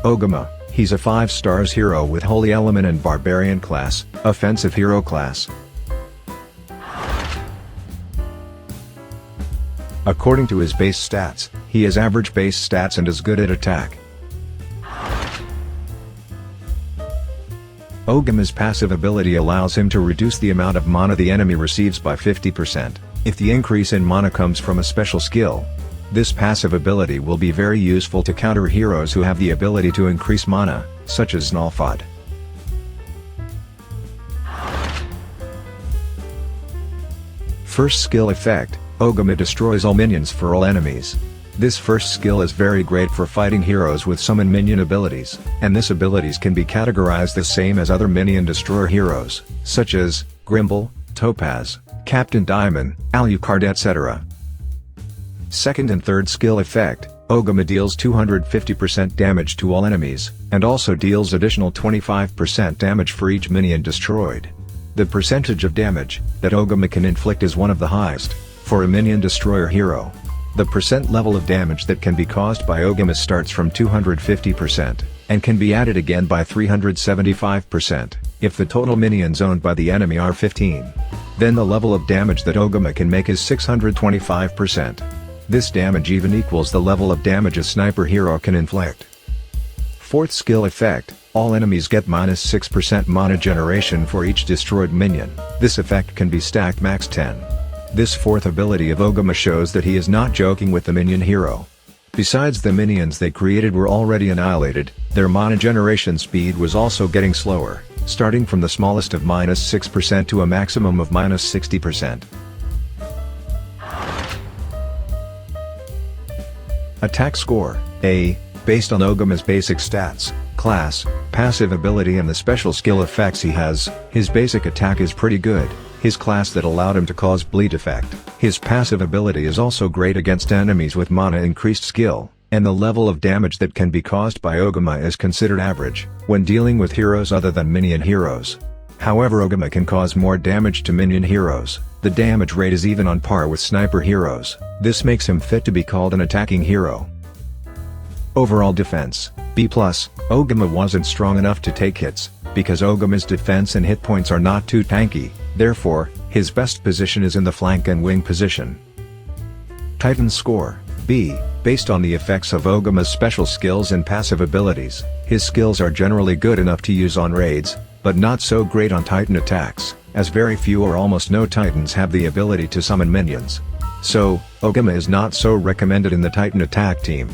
Ogima, he's a 5 stars hero with Holy Element and Barbarian class, Offensive Hero class. According to his base stats, he has average base stats and is good at attack. Ogima's passive ability allows him to reduce the amount of mana the enemy receives by 50%, if the increase in mana comes from a special skill. This passive ability will be very useful to counter heroes who have the ability to increase mana, such as Nalfad. First skill effect, Ogima destroys all minions for all enemies. This first skill is very great for fighting heroes with summon minion abilities, and this abilities can be categorized the same as other minion destroyer heroes, such as Grimble, Topaz, Captain Diamond, Alucard, etc. Second and third skill effect, Ogima deals 250% damage to all enemies, and also deals additional 25% damage for each minion destroyed. The percentage of damage that Ogima can inflict is one of the highest for a minion destroyer hero. The percent level of damage that can be caused by Ogima starts from 250%, and can be added again by 375%, if the total minions owned by the enemy are 15. Then the level of damage that Ogima can make is 625%. This damage even equals the level of damage a sniper hero can inflict. Fourth skill effect, all enemies get -6% mana generation for each destroyed minion. This effect can be stacked max 10. This fourth ability of Ogima shows that he is not joking with the minion hero. Besides, the minions they created were already annihilated, their mana generation speed was also getting slower, starting from the smallest of -6% to a maximum of -60%. Attack score, A, based on Ogima's basic stats, class, passive ability and the special skill effects he has, his basic attack is pretty good. His class that allowed him to cause bleed effect. His passive ability is also great against enemies with mana increased skill, and the level of damage that can be caused by Ogima is considered average, when dealing with heroes other than minion heroes. However, Ogima can cause more damage to minion heroes, the damage rate is even on par with sniper heroes, this makes him fit to be called an attacking hero. Overall defense, B+, Ogima wasn't strong enough to take hits, because Ogima's defense and hit points are not too tanky, therefore, his best position is in the flank and wing position. Titan score, B, based on the effects of Ogima's special skills and passive abilities, his skills are generally good enough to use on raids, but not so great on Titan attacks, as very few or almost no Titans have the ability to summon minions. So, Ogima is not so recommended in the Titan attack team.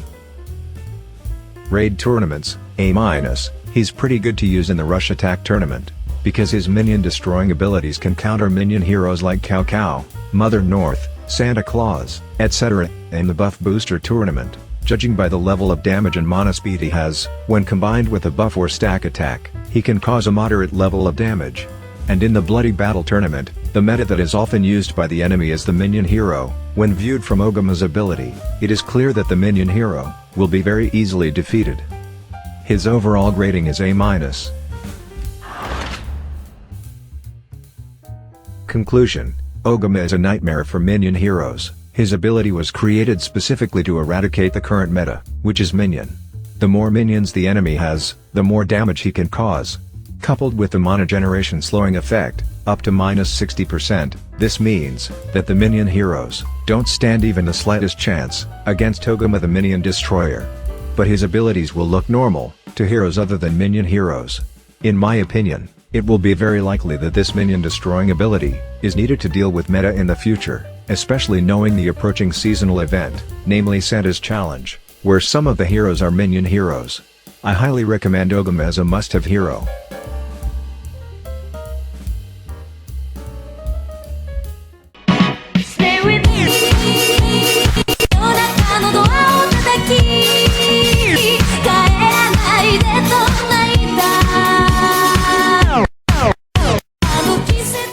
Raid tournaments, A-, he's pretty good to use in the Rush attack tournament, because his minion destroying abilities can counter minion heroes like Cow Cow, Mother North, Santa Claus, etc. in the buff booster tournament. Judging by the level of damage and mana speed he has, when combined with a buff or stack attack, he can cause a moderate level of damage. And in the Bloody Battle tournament, the meta that is often used by the enemy is the minion hero. When viewed from Ogima's ability, it is clear that the minion hero will be very easily defeated. His overall grading is A-. Conclusion: Ogima is a nightmare for minion heroes. His ability was created specifically to eradicate the current meta, which is minion. The more minions the enemy has, the more damage he can cause. Coupled with the mana generation slowing effect, up to -60%, this means that the minion heroes don't stand even the slightest chance against Ogima the minion destroyer. But his abilities will look normal to heroes other than minion heroes. In my opinion, it will be very likely that this minion destroying ability is needed to deal with meta in the future, especially knowing the approaching seasonal event, namely Santa's Challenge, where some of the heroes are minion heroes. I highly recommend Ogima as a must-have hero.